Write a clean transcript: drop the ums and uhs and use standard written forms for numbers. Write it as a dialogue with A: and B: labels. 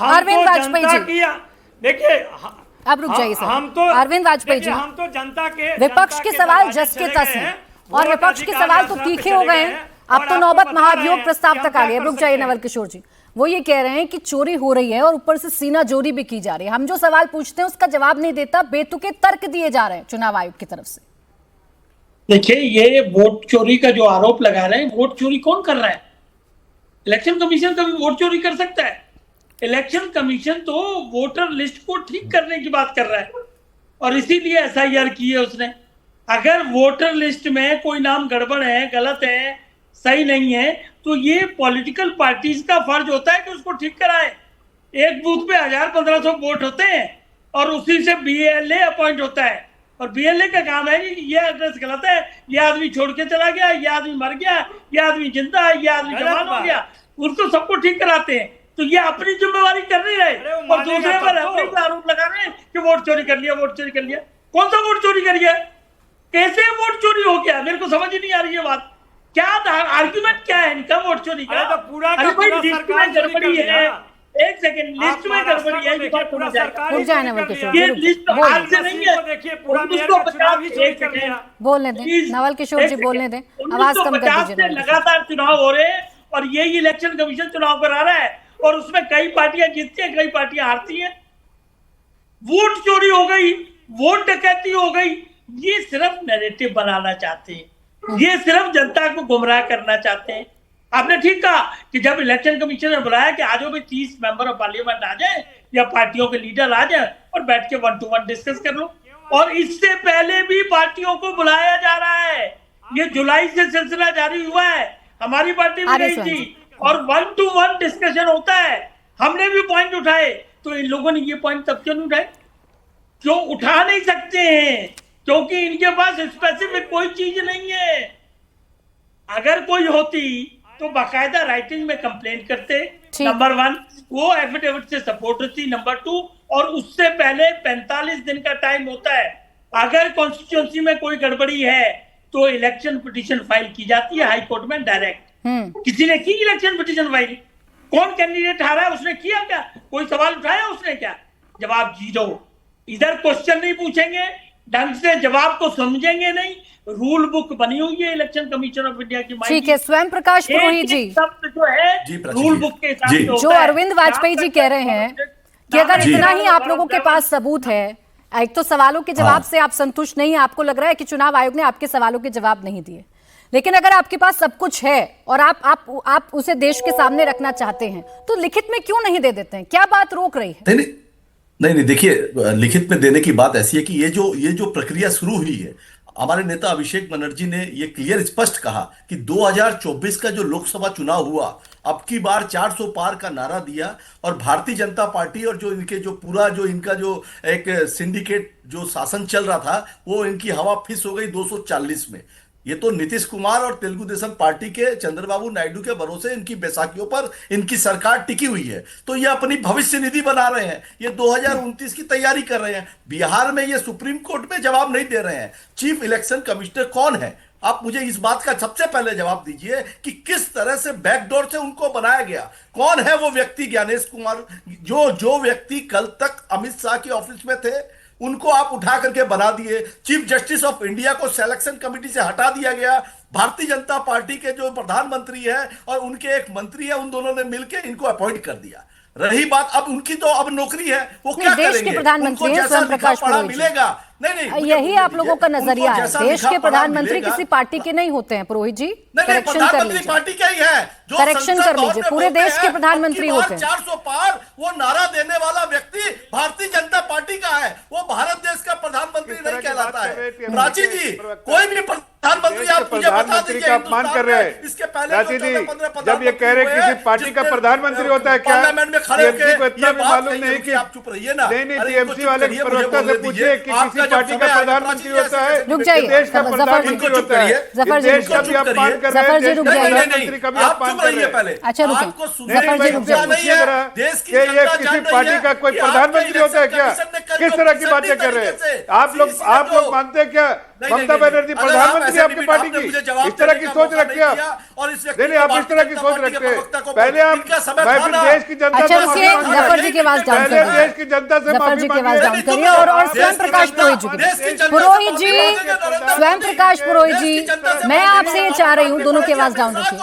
A: अरविंद वाजपेयी जी,
B: देखिए
A: आप रुक जाइए सर।
B: हम तो
A: अरविंद वाजपेयी जी,
B: हम तो जनता के
A: विपक्ष के सवाल जस के तस हैं और विपक्ष के सवाल तो तीखे हो गए हैं। अब तो नौबत महाभियोग प्रस्ताव तक आ गई है। रुक जाइए नवल किशोर जी, वो ये कह रहे हैं कि चोरी हो रही है और ऊपर से सीना जोरी भी की जा रही है। हम जो सवाल पूछते हैं उसका जवाब नहीं देता, बेतुके तर्क दिए जा रहे हैं चुनाव आयोग की तरफ से।
C: देखिए, ये वोट चोरी का जो आरोप लगा रहे हैं, वोट चोरी कौन कर रहा है? इलेक्शन कमीशन कभी वोट चोरी कर सकता है? इलेक्शन कमीशन तो वोटर लिस्ट को ठीक करने की बात कर रहा है और इसीलिए एसआईआर की है उसने। अगर वोटर लिस्ट में कोई नाम गड़बड़ है, गलत है, सही नहीं है, तो ये पॉलिटिकल पार्टीज का फर्ज होता है कि उसको ठीक कराए। एक बूथ पे 1000-1500 वोट होते हैं और उसी से बीएलए अपॉइंट होता है और बीएलए का काम है कि ये एड्रेस गलत है, ये आदमी छोड़ के चला गया, ये आदमी मर गया, ये आदमी जिंदा है, ये आदमी जवान हो गया, उसको सबको ठीक कराते हैं। तो ये अपनी जिम्मेवारी कर रही है और दूसरे पर अपने आरोप लगा रहे हैं कि वोट चोरी कर लिया, वोट चोरी कर लिया। कौन सा वोट चोरी कर लिया? कैसे वोट चोरी हो गया? मेरे को समझ ही नहीं आ रही है बात। क्या आर्ग्यूमेंट क्या है इनका वोट चोरी का?
B: तो पूरा
C: अरे भाई, लिस्ट में गड़बड़ी है, एक सेकंड, लिस्ट में गड़बड़ी है, ये बात समझ आएगा।
A: रुक जाए नवल किशोर,
C: ये लिस्ट आज से नहीं है,
B: देखिए पूरा
C: उसको 50
A: बोलने दें नवल किशोर जी, बोलने दें, आवाज कम कर दीजिए।
C: लगातार चुनाव हो रहे हैं और यही इलेक्शन कमीशन चुनाव करा रहा है और उसमें कई पार्टियां जीतती हैं, कई पार्टियां हारती हैं। वोट चोरी हो गई, वोट डकैती हो गई, ये सिर्फ नैरेटिव बनाना चाहते हैं, ये सिर्फ जनता को गुमराह करना चाहते हैं। आपने ठीक कहा कि जब इलेक्शन कमीशन ने बुलाया कि आज भी 30 मेंबर ऑफ पार्लियामेंट आ जाए या पार्टियों के लीडर आ जाए और बैठ के 1 to 1 डिस्कस कर लो, और इससे पहले भी पार्टियों को बुलाया जा रहा है। ये जुलाई से सिलसिला जारी हुआ है, हमारी पार्टी भी गई थी और 1 to 1 डिस्कशन होता है। हमने भी पॉइंट उठाए, तो इन लोगों ने ये पॉइंट तब क्यों नहीं उठाए? क्यों उठा नहीं सकते हैं? क्योंकि इनके पास स्पेसिफिक कोई चीज नहीं है। अगर कोई होती तो बाकायदा राइटिंग में कंप्लेंट करते, नंबर 1, वो एफिडेविट से सपोर्ट होती, नंबर 2, और उससे पहले 45 दिन का टाइम होता है। अगर कॉन्स्टिट्यूंसी में कोई गड़बड़ी है तो इलेक्शन पिटीशन फाइल की जाती है हाई कोर्ट में डायरेक्ट। किसी ने की इलेक्शन पिटीशन फाइल? कौन कैंडिडेट हारा है, उसने किया क्या? कोई सवाल उठाया उसने क्या? जवाब 0। इधर क्वेश्चन नहीं पूछेंगे, ढंग से जवाब को समझेंगे नहीं। रूल बुक बनी हुई है इलेक्शन कमीशन ऑफ इंडिया की।
A: ठीक है, स्वयं प्रकाश पुरोहित जी,
C: शब्द जो है रूल बुक के हिसाब से
A: जो अरविंद वाजपेयी जी कह रहे हैं कि अगर इतना ही आप लोगों के पास सबूत है, एक तो सवालों के जवाब से आप संतुष्ट नहीं, आपको लग रहा है कि चुनाव आयोग ने आपके सवालों के जवाब नहीं दिए, लेकिन अगर आपके पास सब कुछ है और आप उसे देश के सामने रखना चाहते हैं तो लिखित में क्यों नहीं दे देते हैं? क्या बात रोक रही है?
D: नहीं, देखिए, लिखित में देने की बात ऐसी है कि ये जो प्रक्रिया शुरू हुई है, हमारे नेता अभिषेक बनर्जी ने ये क्लियर स्पष्ट कहा कि 2024 का जो लोकसभा चुनाव हुआ, अब की बार 400 पार का नारा दिया और भारतीय जनता पार्टी और जो इनके जो पूरा जो इनका जो एक सिंडिकेट जो शासन चल रहा था, वो इनकी हवा फिस हो गई 240 में। ये तो नीतीश कुमार और तेलुगु देशम पार्टी के चंद्रबाबू नायडू के भरोसे इनकी बैसाखियों पर इनकी सरकार टिकी हुई है। तो ये अपनी भविष्य निधि बना रहे हैं, ये 2029 की तैयारी कर रहे हैं। बिहार में ये सुप्रीम कोर्ट में जवाब नहीं दे रहे हैं। चीफ इलेक्शन कमिश्नर कौन है? आप मुझे इस बात का सबसे पहले जवाब दीजिए कि किस तरह से बैकडोर से उनको बनाया गया। कौन है वो व्यक्ति? ज्ञानेश कुमार, जो व्यक्ति कल तक अमित शाह के ऑफिस में थे, उनको आप उठा करके बना दिए। चीफ जस्टिस ऑफ इंडिया को सिलेक्शन कमेटी से हटा दिया गया। भारतीय जनता पार्टी के जो प्रधानमंत्री है और उनके एक मंत्री है, उन दोनों ने मिलकर इनको अपॉइंट कर दिया। रही बात अब उनकी, तो अब नौकरी है, वो क्या
A: देश
D: करेंगे?
A: के प्रधानमंत्री हैं स्वयं प्रकाश पुरोहित,
D: मिलेगा नहीं,
A: यही आप लोगों का नजरिया है। देश के प्रधानमंत्री किसी पार्टी के नहीं होते हैं पुरोहित जी, करेक्शन कर लीजिए।
D: पार्टी का ही है,
A: करेक्शन कर लीजिए, पूरे देश के प्रधानमंत्री होते हैं।
D: 400 पार वो नारा देने वाला व्यक्ति भारतीय जनता पार्टी का है, वो भारत देश का प्रधानमंत्री नहीं कहलाता है। प्राची जी, कोई भी प्रधानमंत्री आप मुझे बता दीजिए,
E: अपमान कर रहे हैं
D: इसके पहले
E: राजी जी, जब ये कह रहे किसी पार्टी का प्रधानमंत्री होता है, क्या
D: पार्लियामेंट में खड़े होकर
E: को इतना भी मालूम नहीं कि
D: आप चुप रहिए ना?
E: नहीं, टीएमसी वाले प्रवक्ता से पूछिए कि किसी पार्टी का प्रधानमंत्री होता है,
A: रुक जाइए,
E: देश का प्रधानमंत्री होता है,
A: जफर जी,
E: देश का भी अपमान कर रहे हैं, देश का प्रधानमंत्री का भी अपमान कर रहे हैं।
A: अच्छा रुकिए, जफर जी रुक जाइए।
E: ये किसी पार्टी का कोई प्रधानमंत्री होता है क्या? किस तरह की बातें कर रहे हैं आप लोग मानते हैं क्या ममता बनर्जी प्रधानमंत्री आपकी पार्टी की? इस तरह की सोच रखते हैं आप? नहीं, आप इस तरह की सोच रखते हैं। पहले आप मैं फिर देश की जनता
A: अच्छा,
E: से माफी
A: रुकिए,
E: मांगिए।
A: जफर जी की आवाज डाउन
E: पहले
A: करिए।
E: देश की जनता से
A: जफर
E: माफी
A: जी की आवाज
E: मांगिए।
A: डाउन करिए और स्वयं प्रकाश पुरोहित जी पुरोहित जी, स्वयं प्रकाश पुरोहित जी, मैं आपसे ये चाह रही हूँ दोनों की आवाज डाउन रखिए।